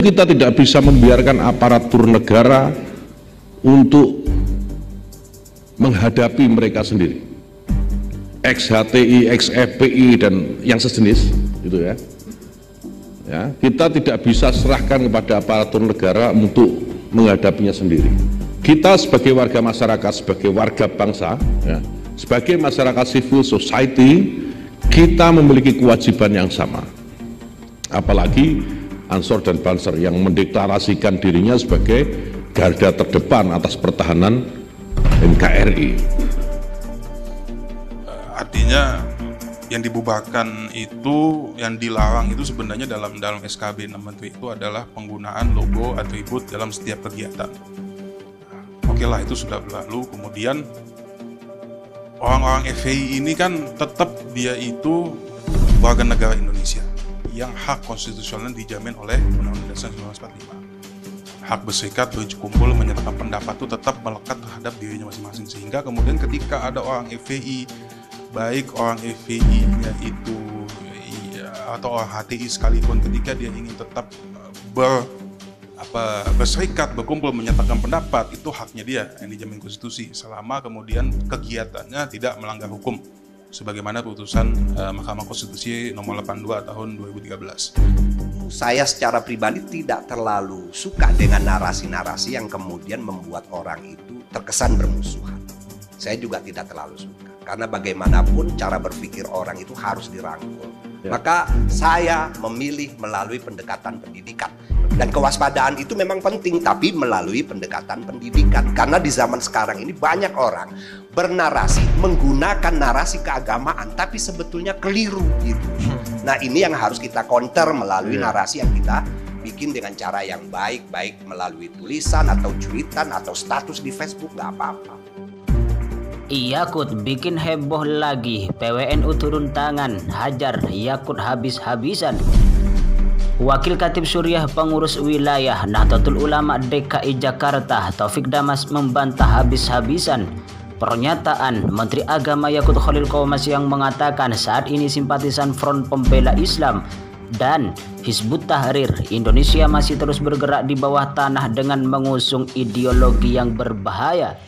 kita tidak bisa membiarkan aparatur negara untuk menghadapi mereka sendiri, ex-HTI, ex-FPI dan yang sejenis, gitu ya. Ya, kita tidak bisa serahkan kepada aparatur negara untuk menghadapinya sendiri. Kita sebagai warga masyarakat, sebagai warga bangsa, ya, sebagai masyarakat civil society, kita memiliki kewajiban yang sama. Apalagi Ansor dan Banser yang mendeklarasikan dirinya sebagai garda terdepan atas pertahanan NKRI. Artinya yang dibubarkan itu, yang dilarang itu sebenarnya dalam SKB 6 Menteri itu adalah penggunaan logo atribut dalam setiap kegiatan. Oke lah, itu sudah berlalu. Kemudian orang-orang FPI ini kan tetap dia itu warga negara Indonesia yang hak konstitusional dijamin oleh Undang-Undang Dasar 1945. Hak berserikat, berkumpul, menyatakan pendapat itu tetap melekat terhadap dirinya masing-masing. Sehingga kemudian ketika ada orang FPI, baik orang FPI-nya itu atau orang HTI sekalipun, ketika dia ingin tetap berserikat, berkumpul, menyatakan pendapat, itu haknya dia yang dijamin konstitusi selama kemudian kegiatannya tidak melanggar hukum sebagaimana putusan Mahkamah Konstitusi nomor 82 tahun 2013. Saya secara pribadi tidak terlalu suka dengan narasi-narasi yang kemudian membuat orang itu terkesan bermusuhan. Saya juga tidak terlalu suka, karena bagaimanapun cara berpikir orang itu harus dirangkul. Maka saya memilih melalui pendekatan pendidikan. Dan kewaspadaan itu memang penting, tapi melalui pendekatan pendidikan. Karena di zaman sekarang ini banyak orang bernarasi, menggunakan narasi keagamaan, tapi sebetulnya keliru gitu. Nah, ini yang harus kita counter melalui narasi yang kita bikin dengan cara yang baik-baik, melalui tulisan atau cuitan atau status di Facebook, nggak apa-apa. Yakut bikin heboh lagi, PWNU turun tangan, hajar Yakut habis-habisan. Wakil Khatib Suriah Pengurus Wilayah Nahdlatul Ulama DKI Jakarta Taufik Damas membantah habis-habisan pernyataan Menteri Agama Yakut Khalil Qomas yang mengatakan saat ini simpatisan Front Pembela Islam dan Hizbut Tahrir Indonesia masih terus bergerak di bawah tanah dengan mengusung ideologi yang berbahaya.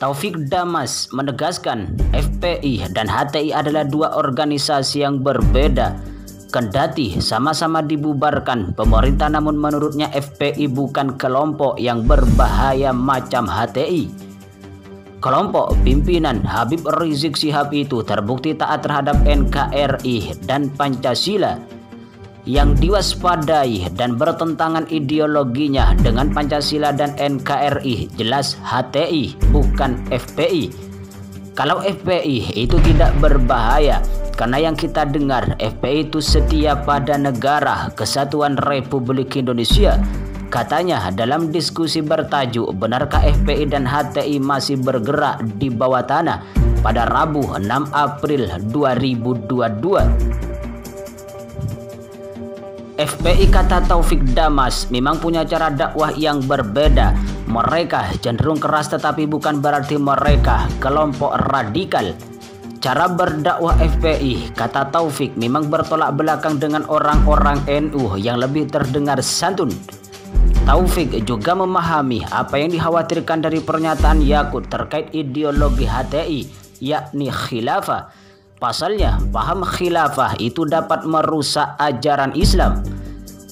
Taufik Damas menegaskan FPI dan HTI adalah dua organisasi yang berbeda. Kendati sama-sama dibubarkan pemerintah, namun menurutnya FPI bukan kelompok yang berbahaya macam HTI. Kelompok pimpinan Habib Rizik Syihab itu terbukti taat terhadap NKRI dan Pancasila. Yang diwaspadai dan bertentangan ideologinya dengan Pancasila dan NKRI jelas HTI, bukan FPI. Kalau FPI itu tidak berbahaya, karena yang kita dengar FPI itu setia pada negara Kesatuan Republik Indonesia. Katanya dalam diskusi bertajuk benarkah FPI dan HTI masih bergerak di bawah tanah pada Rabu 6 April 2022. FPI, kata Taufik Damas, memang punya cara dakwah yang berbeda. Mereka cenderung keras, tetapi bukan berarti mereka kelompok radikal. Cara berdakwah FPI, kata Taufik, memang bertolak belakang dengan orang-orang NU yang lebih terdengar santun. Taufik juga memahami apa yang dikhawatirkan dari pernyataan Yakut terkait ideologi HTI, yakni khilafah. Pasalnya, paham khilafah itu dapat merusak ajaran Islam.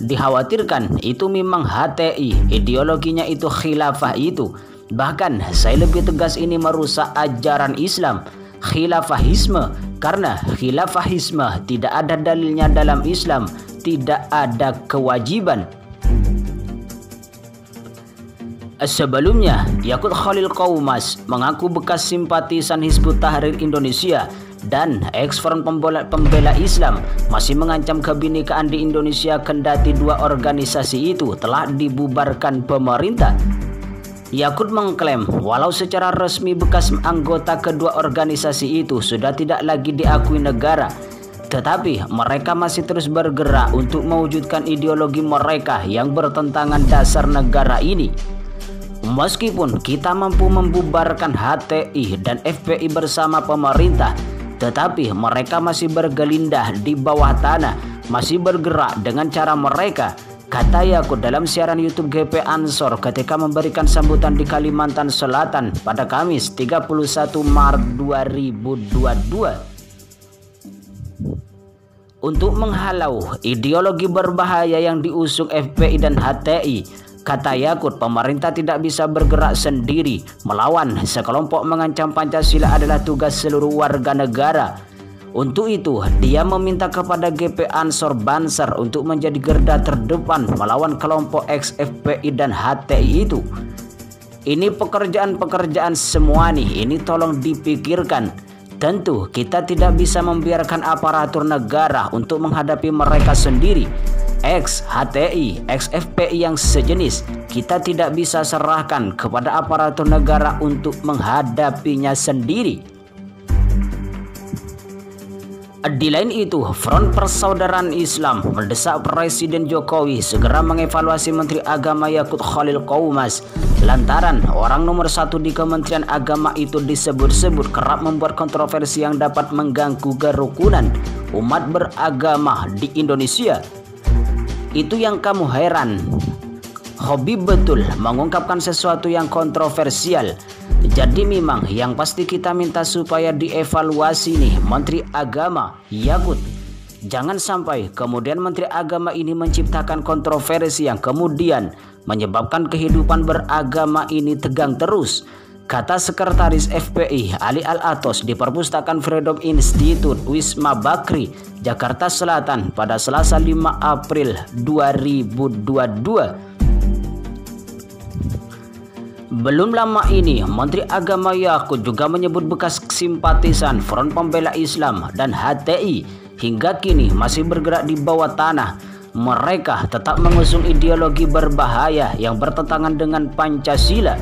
Dikhawatirkan itu memang HTI, ideologinya itu khilafah itu. Bahkan saya lebih tegas, ini merusak ajaran Islam, khilafahisme. Karena khilafahisme tidak ada dalilnya dalam Islam, tidak ada kewajiban. Sebelumnya, Yakut Khalil Qomas mengaku bekas simpatisan Hizbut Tahrir Indonesia dan ex-Front Pembela Islam masih mengancam kebinekaan di Indonesia kendati dua organisasi itu telah dibubarkan pemerintah. Yakut mengklaim walau secara resmi bekas anggota kedua organisasi itu sudah tidak lagi diakui negara, tetapi mereka masih terus bergerak untuk mewujudkan ideologi mereka yang bertentangan dasar negara ini. Meskipun kita mampu membubarkan HTI dan FPI bersama pemerintah, tetapi mereka masih bergelindah di bawah tanah, masih bergerak dengan cara mereka. Kata Yakut dalam siaran YouTube GP Ansor ketika memberikan sambutan di Kalimantan Selatan pada Kamis 31 Maret 2022. Untuk menghalau ideologi berbahaya yang diusung FPI dan HTI, kata Yakut, pemerintah tidak bisa bergerak sendiri. Melawan sekelompok mengancam Pancasila adalah tugas seluruh warga negara. Untuk itu, dia meminta kepada GP Ansor Banser untuk menjadi garda terdepan melawan kelompok ex-FPI dan HTI itu. Ini pekerjaan-pekerjaan semua nih, ini tolong dipikirkan. Tentu kita tidak bisa membiarkan aparatur negara untuk menghadapi mereka sendiri. Ex-HTI, ex-FPI yang sejenis, kita tidak bisa serahkan kepada aparatur negara untuk menghadapinya sendiri. Di lain itu, Front Persaudaraan Islam mendesak Presiden Jokowi segera mengevaluasi Menteri Agama Yakut Khalil Qoumas lantaran orang nomor 1 di Kementerian Agama itu disebut-sebut kerap membuat kontroversi yang dapat mengganggu kerukunan umat beragama di Indonesia. Itu yang kamu heran. Hobi betul mengungkapkan sesuatu yang kontroversial. Jadi memang yang pasti kita minta supaya dievaluasi nih Menteri Agama Yakut. Jangan sampai kemudian Menteri Agama ini menciptakan kontroversi yang kemudian menyebabkan kehidupan beragama ini tegang terus. Kata Sekretaris FPI Ali Al-Atos di Perpustakaan Freedom Institute Wisma Bakri, Jakarta Selatan pada Selasa 5 April 2022. Belum lama ini, Menteri Agama Yakut juga menyebut bekas simpatisan Front Pembela Islam dan HTI hingga kini masih bergerak di bawah tanah. Mereka tetap mengusung ideologi berbahaya yang bertentangan dengan Pancasila.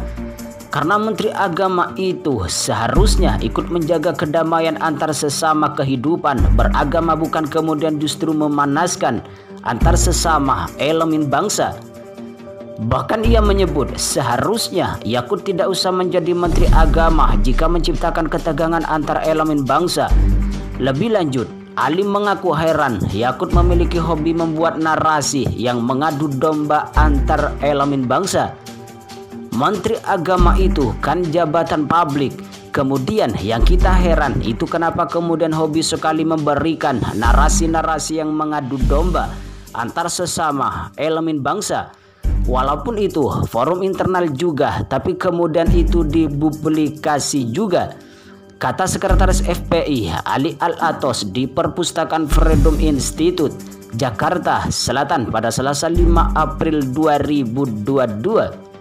Karena Menteri Agama itu seharusnya ikut menjaga kedamaian antar sesama kehidupan beragama, bukan kemudian justru memanaskan antar sesama elemen bangsa. Bahkan ia menyebut seharusnya Yakut tidak usah menjadi Menteri Agama jika menciptakan ketegangan antar elemen bangsa. Lebih lanjut, Ali mengaku heran Yakut memiliki hobi membuat narasi yang mengadu domba antar elemen bangsa. Menteri Agama itu kan jabatan publik. Kemudian yang kita heran itu kenapa kemudian hobi sekali memberikan narasi-narasi yang mengadu domba antar sesama elemen bangsa. Walaupun itu forum internal juga, tapi kemudian itu dipublikasi juga. Kata Sekretaris FPI Ali Al-Atos di Perpustakaan Freedom Institute Jakarta Selatan pada Selasa 5 April 2022.